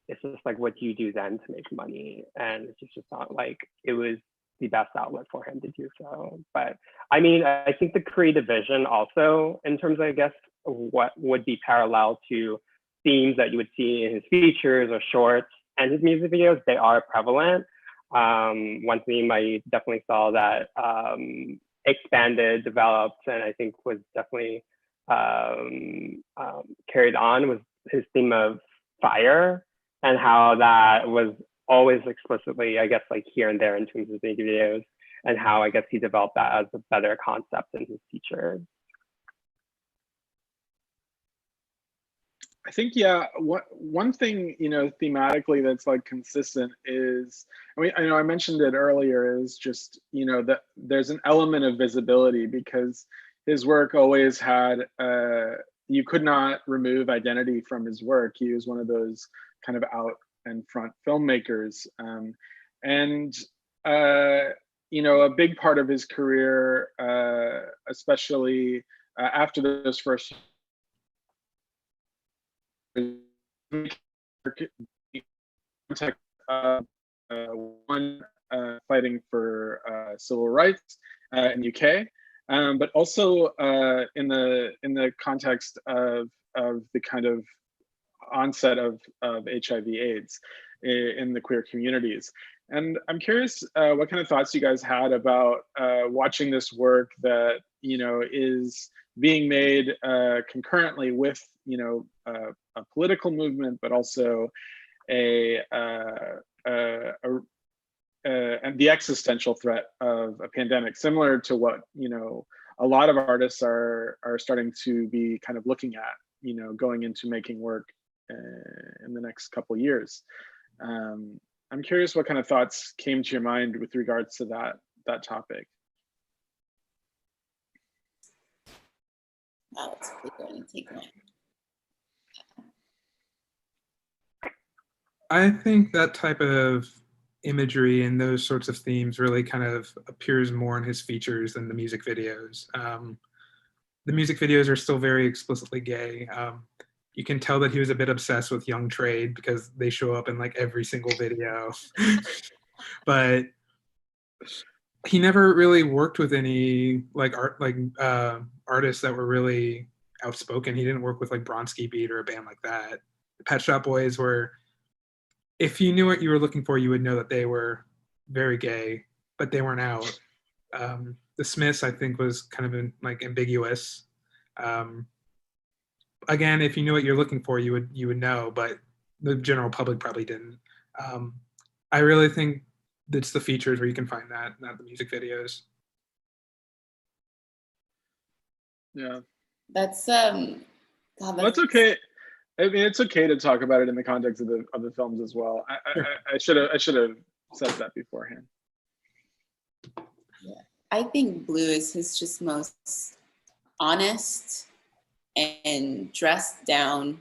it's just like, what do you do then to make money? And it's just not like it was the best outlet for him to do so. But I mean, I think the creative vision also, in terms of, I guess, what would be parallel to themes that you would see in his features or shorts and his music videos, they are prevalent. One theme I definitely saw that expanded, developed, and I think was definitely carried on was his theme of fire, and how that was always explicitly, I guess, like here and there in terms of music videos, and how, I guess, he developed that as a better concept in his features. I think, yeah, one thing, you know, thematically that's like consistent is, I mean, I know I mentioned it earlier, is just, you know, that there's an element of visibility, because his work always had, you could not remove identity from his work. He was one of those kind of out and front filmmakers. You know, a big part of his career, especially after those first one fighting for civil rights in UK, but also in the context of the kind of onset of HIV/AIDS in the queer communities. And I'm curious what kind of thoughts you guys had about watching this work that, you know, is being made concurrently with, you know, a political movement, but also and the existential threat of a pandemic, similar to what, you know, a lot of artists are starting to be kind of looking at going into making work in the next couple years. I'm curious what kind of thoughts came to your mind with regards to that topic. Wow, that's a good one to take one. I think that type of imagery and those sorts of themes really kind of appears more in his features than the music videos. The music videos are still very explicitly gay. You can tell that he was a bit obsessed with Young Trade because they show up in like every single video. But he never really worked with any like artists that were really outspoken. He didn't work with like Bronski Beat or a band like that. The Pet Shop Boys were, if you knew what you were looking for, you would know that they were very gay, but they weren't out. The Smiths, I think, was kind of like ambiguous. Again, if you knew what you're looking for, you would know, but the general public probably didn't. I really think it's the features where you can find that, not the music videos. Yeah, That's God, that's okay. I mean, it's okay to talk about it in the context of the films as well. I should have said that beforehand. Yeah, I think Blue is his just most honest and dressed down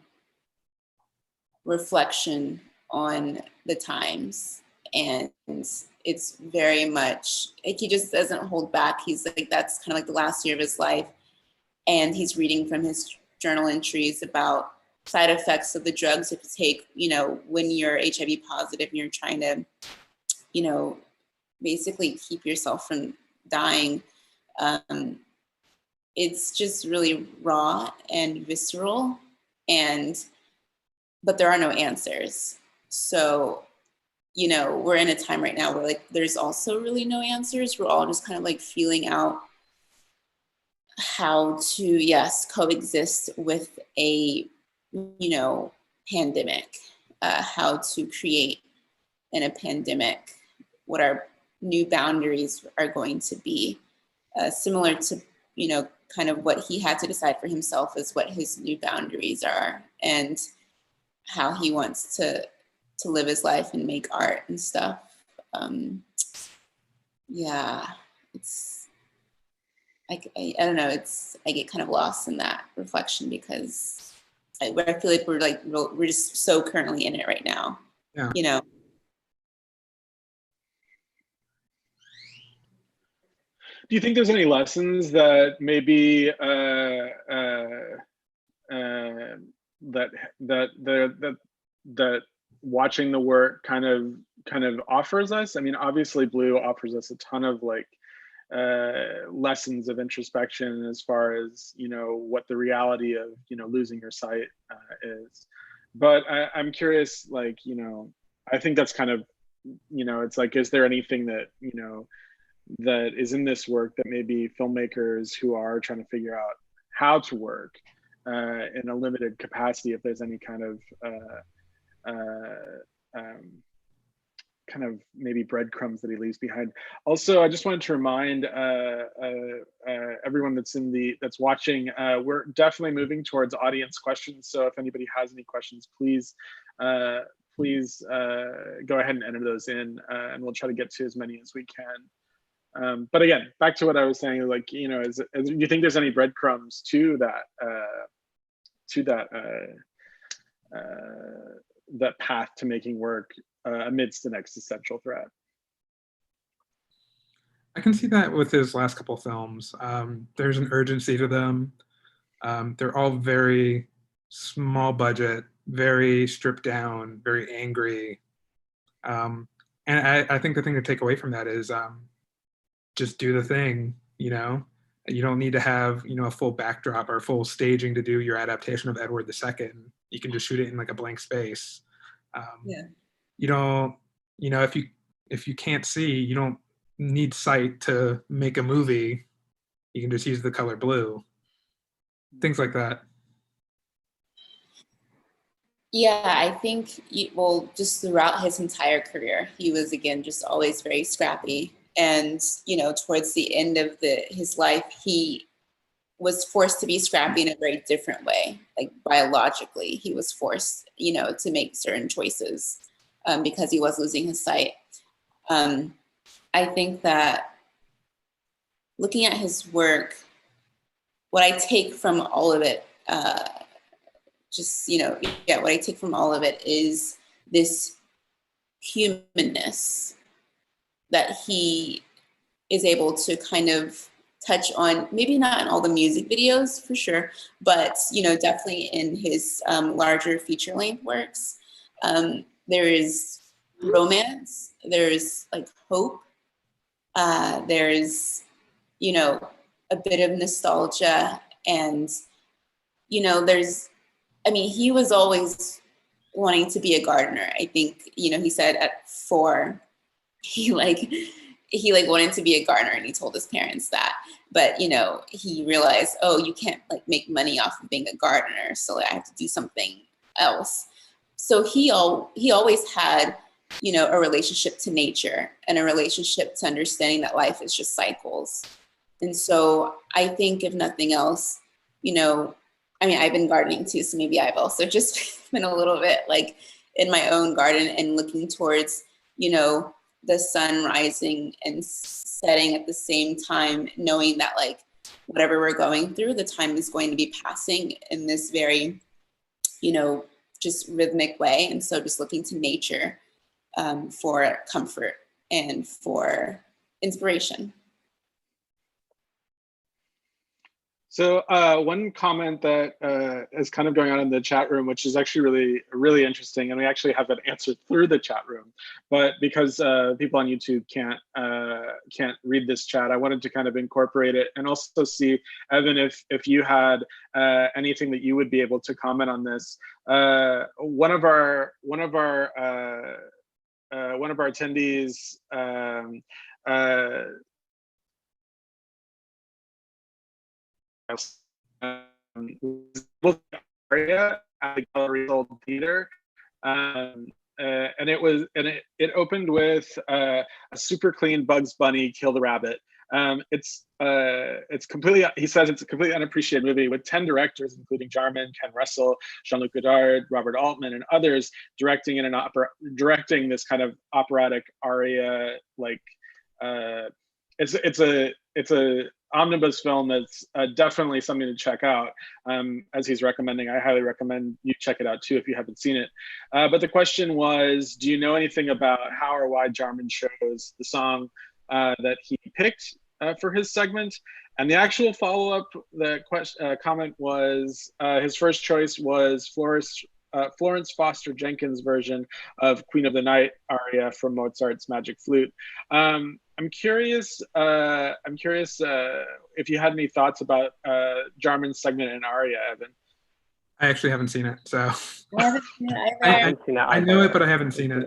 reflection on the times, and it's very much like he just doesn't hold back. He's like, that's kind of like the last year of his life, and he's reading from his journal entries about side effects of the drugs if you take, when you're HIV positive and you're trying to, basically keep yourself from dying. It's just really raw and visceral, but there are no answers. So, we're in a time right now where like there's also really no answers. We're all just kind of like feeling out how to, yes, coexist with a pandemic, how to create in a pandemic what our new boundaries are going to be, similar to, kind of what he had to decide for himself is what his new boundaries are and how he wants to live his life and make art and stuff. Yeah, it's, I don't know, I get kind of lost in that reflection because I feel like we're just so currently in it right now. Yeah. Do you think there's any lessons that maybe that watching the work kind of offers us? I mean, obviously Blue offers us a ton of like lessons of introspection as far as what the reality of losing your sight is, but I'm curious, like I think that's kind of it's like, is there anything that that is in this work that maybe filmmakers who are trying to figure out how to work in a limited capacity, if there's any kind of maybe breadcrumbs that he leaves behind. Also, I just wanted to remind everyone that's watching, we're definitely moving towards audience questions. So if anybody has any questions, please go ahead and enter those in, and we'll try to get to as many as we can. But again, back to what I was saying, like, do you think there's any breadcrumbs to that path to making work amidst an existential threat? I can see that with his last couple films. There's an urgency to them. They're all very small budget, very stripped down, very angry. And I think the thing to take away from that is just do the thing, you don't need to have, a full backdrop or full staging to do your adaptation of Edward II. You can just shoot it in like a blank space. You don't, if you can't see, you don't need sight to make a movie. You can just use the color blue. Things like that. Yeah, I think, just throughout his entire career, he was, again, just always very scrappy. And, towards the end of his life, he was forced to be scrappy in a very different way. Like biologically, he was forced, you know, to make certain choices because he was losing his sight. I think that looking at his work, what I take from all of it, what I take from all of it is this humanness that he is able to kind of touch on, maybe not in all the music videos for sure, but, you know, definitely in his larger feature length works. There is romance, there's like hope, there's, you know, a bit of nostalgia, and, you know, he was always wanting to be a gardener. I think, you know, he said at 4, he wanted to be a gardener, and he told his parents that. But, you know, he realized, oh, you can't like make money off of being a gardener, so I have to do something else. So he always had, you know, a relationship to nature and a relationship to understanding that life is just cycles. And so I think, if nothing else, you know, I mean, I've been gardening too, so maybe I've also just been a little bit like in my own garden and looking towards, you know, the sun rising and setting at the same time, knowing that like whatever we're going through, the time is going to be passing in this very, you know, just rhythmic way. And so just looking to nature for comfort and for inspiration. So one comment that is kind of going on in the chat room, which is actually really, really interesting, and we actually have it answered through the chat room, but because people on YouTube can't read this chat, I wanted to kind of incorporate it and also see, Evan, if you had anything that you would be able to comment on this. One of our attendees. Area at the Gallery Old Theater, and it opened with a super clean Bugs Bunny Kill the Rabbit. It's completely, he says it's a completely unappreciated movie with 10 directors, including Jarman, Ken Russell, Jean-Luc Godard, Robert Altman, and others directing this kind of operatic aria. Like it's a omnibus film that's definitely something to check out. As he's recommending, I highly recommend you check it out too if you haven't seen it. But the question was, do you know anything about how or why Jarman chose the song that he picked for his segment? And the actual follow-up, comment was his first choice was Florence Foster Jenkins' version of Queen of the Night aria from Mozart's Magic Flute. I'm curious if you had any thoughts about Jarman's segment in aria, Evan. I actually haven't seen it, so I haven't seen it either. I know it, but I haven't seen it.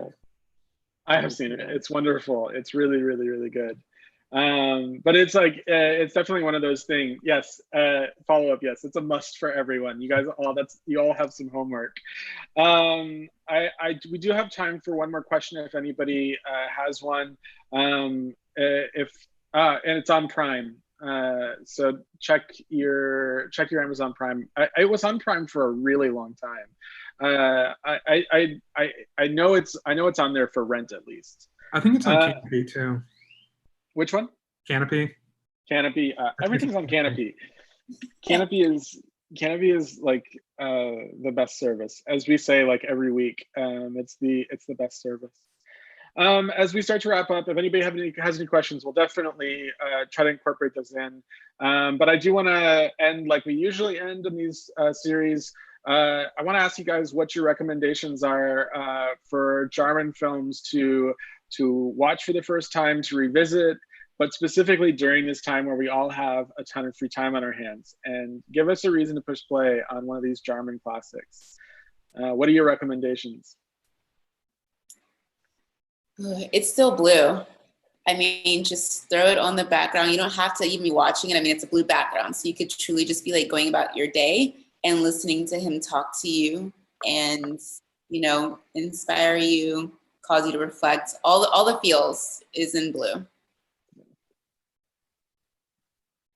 I have seen it. It's wonderful. It's really, really, really good. But it's like it's definitely one of those things. Yes, follow up. Yes, it's a must for everyone. You guys you all have some homework. We do have time for one more question if anybody has one. And it's on Prime. So check your Amazon Prime. It was on Prime for a really long time. I know it's on there for rent at least. I think it's on Canopy too. Which one? Canopy. Canopy. Everything's on Canopy. Canopy is like the best service, as we say like every week. It's the best service. As we start to wrap up, if anybody has any questions, we'll definitely try to incorporate those in. But I do want to end like we usually end in these series. I want to ask you guys what your recommendations are for Jarman films to watch for the first time, to revisit, but specifically during this time where we all have a ton of free time on our hands, and give us a reason to push play on one of these Jarman classics. What are your recommendations? It's still Blue. I mean, just throw it on the background. You don't have to even be watching it. I mean, it's a blue background, so you could truly just be like going about your day and listening to him talk to you and, you know, inspire you, cause you to reflect. All the feels is in Blue.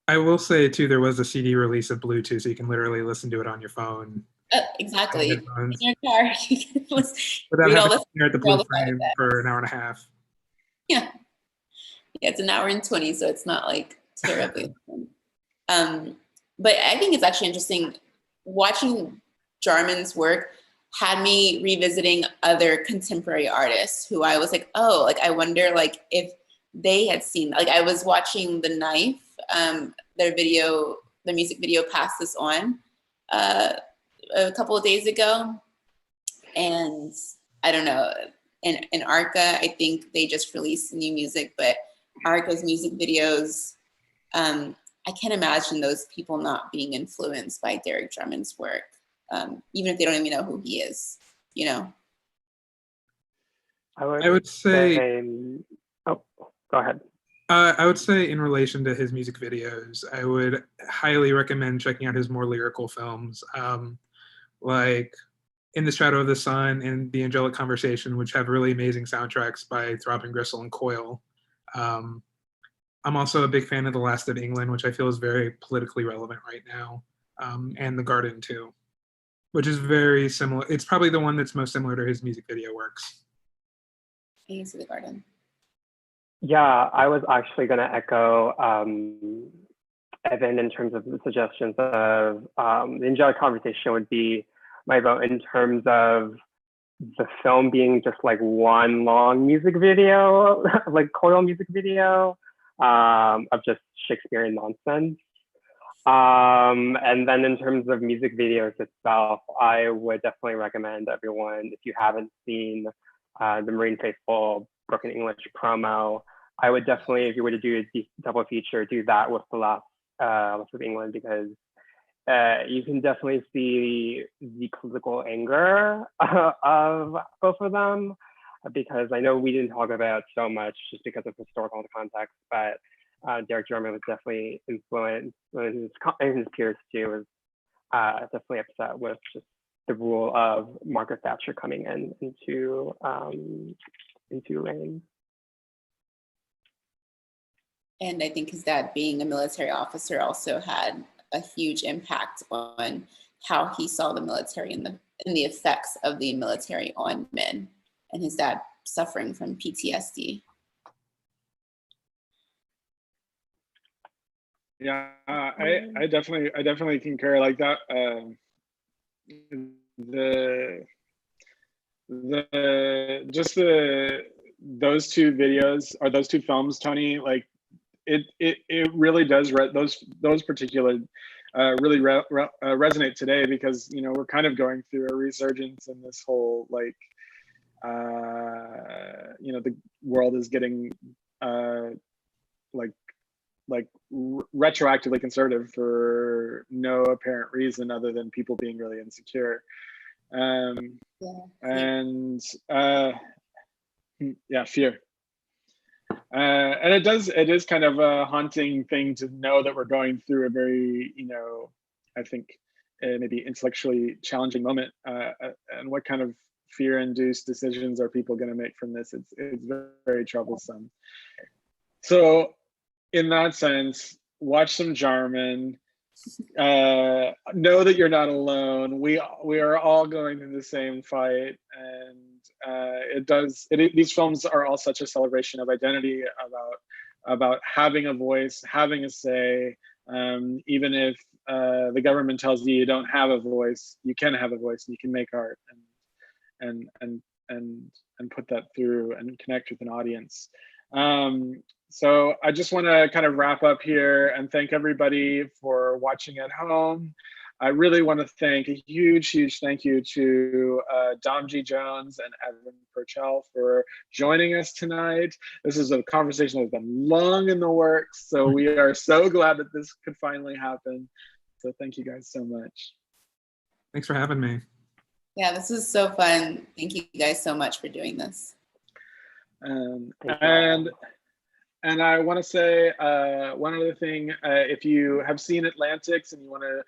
I will say too, there was a CD release of Bluetooth, so you can literally listen to it on your phone. Exactly. In Headphones. your car, you can Without read all having the to stare at the read all blue the side frame effects. for an hour and a half. Yeah. Yeah, it's an hour and 20, so it's not like terribly long. But I think it's actually interesting watching Jarman's work had me revisiting other contemporary artists who I was like, oh, like I wonder like if they had seen, like I was watching The Knife, their music video Pass This On a couple of days ago. And I don't know, in Arca, I think they just released new music, but Arca's music videos, I can't imagine those people not being influenced by Derek Jarman's work, even if they don't even know who he is, you know? I would say oh, go ahead. I would say in relation to his music videos, I would highly recommend checking out his more lyrical films, like In the Shadow of the Sun and The Angelic Conversation, which have really amazing soundtracks by Throbbing Gristle and Coil. I'm also a big fan of The Last of England, which I feel is very politically relevant right now, and The Garden too, which is very similar. It's probably the one that's most similar to his music video works. I can see The Garden. Yeah, I was actually going to echo Evan in terms of the suggestions of The Angelic Conversation would be my vote in terms of the film being just like one long music video, like choral music video of just Shakespearean nonsense. And then in terms of music videos itself, I would definitely recommend everyone, if you haven't seen the Marianne Faithfull Broken English promo, I would definitely, if you were to do a double feature, do that with The Last of England, because you can definitely see the political anger of both of them, because I know we didn't talk about so much just because of historical context, but Derek Jarman was definitely influenced, and his peers too was definitely upset with just the rule of Margaret Thatcher coming into reign. And I think his dad being a military officer also had a huge impact on how he saw the military and the effects of the military on men, and his dad suffering from PTSD. Yeah, I definitely concur like that. Those two videos or those two films, Tony, like it really does those particular really resonate today, because you know we're kind of going through a resurgence in this whole like you know the world is getting like retroactively conservative for no apparent reason other than people being really insecure. And fear. And it is kind of a haunting thing to know that we're going through a very, you know, I think maybe intellectually challenging moment. And what kind of fear-induced decisions are people going to make from this? It's very, very troublesome. So in that sense, watch some Jarman. Know that you're not alone. We are all going through the same fight, and these films are all such a celebration of identity, about having a voice, having a say. Even if the government tells you don't have a voice, you can have a voice, and you can make art and put that through and connect with an audience. So I just want to kind of wrap up here and thank everybody for watching at home. I really want to thank a huge thank you to Dom G. Jones and Evan Purchell for joining us tonight. This is a conversation that's been long in the works, so we are so glad that this could finally happen. So thank you guys so much. Thanks for having me. Yeah, this is so fun. Thank you guys so much for doing this. And I want to say one other thing. If you have seen Atlantics and you want to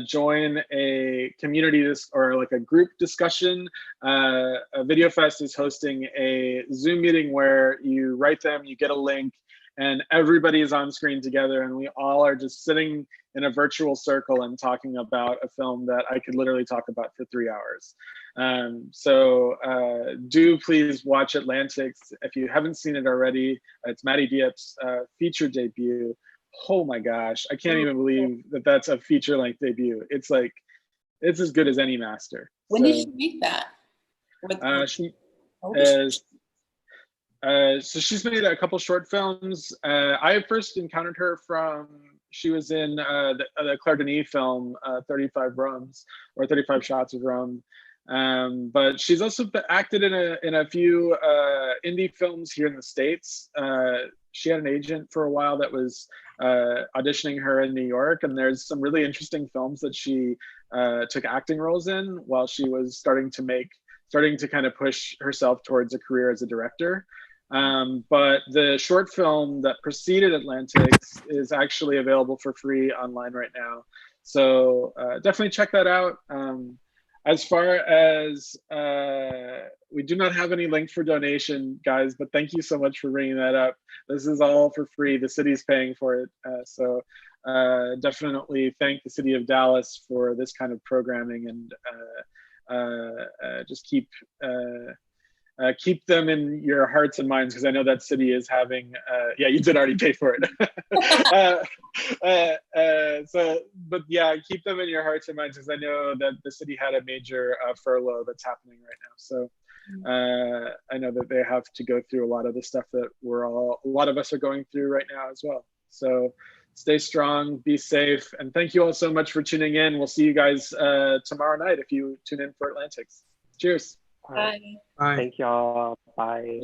join a community or like a group discussion, VideoFest is hosting a Zoom meeting where you write them, you get a link, and everybody is on screen together, and we all are just sitting in a virtual circle and talking about a film that I could literally talk about for 3 hours. So do please watch Atlantics. If you haven't seen it already, it's Maddie Diep's feature debut. Oh my gosh, I can't even believe that that's a feature-length debut. It's like, it's as good as any master. When did she make that? So she's made a couple short films. I first encountered her from, she was in the Claire Denis film, 35 Rums, or 35 Shots of Rum. But she's also acted in a few indie films here in the States. She had an agent for a while that was auditioning her in New York, and there's some really interesting films that she took acting roles in while she was starting to kind of push herself towards a career as a director. But the short film that preceded Atlantics is actually available for free online right now. So definitely check that out. As far as, we do not have any link for donation, guys, but thank you so much for bringing that up. This is all for free. The city's paying for it. So definitely thank the city of Dallas for this kind of programming, and just keep them in your hearts and minds, because I know that city is having, yeah, you did already pay for it. But yeah, keep them in your hearts and minds, because I know that the city had a major furlough that's happening right now. So I know that they have to go through a lot of the stuff that a lot of us are going through right now as well. So stay strong, be safe, and thank you all so much for tuning in. We'll see you guys tomorrow night if you tune in for Atlantics. Cheers. Bye. Bye. Thank y'all. Bye.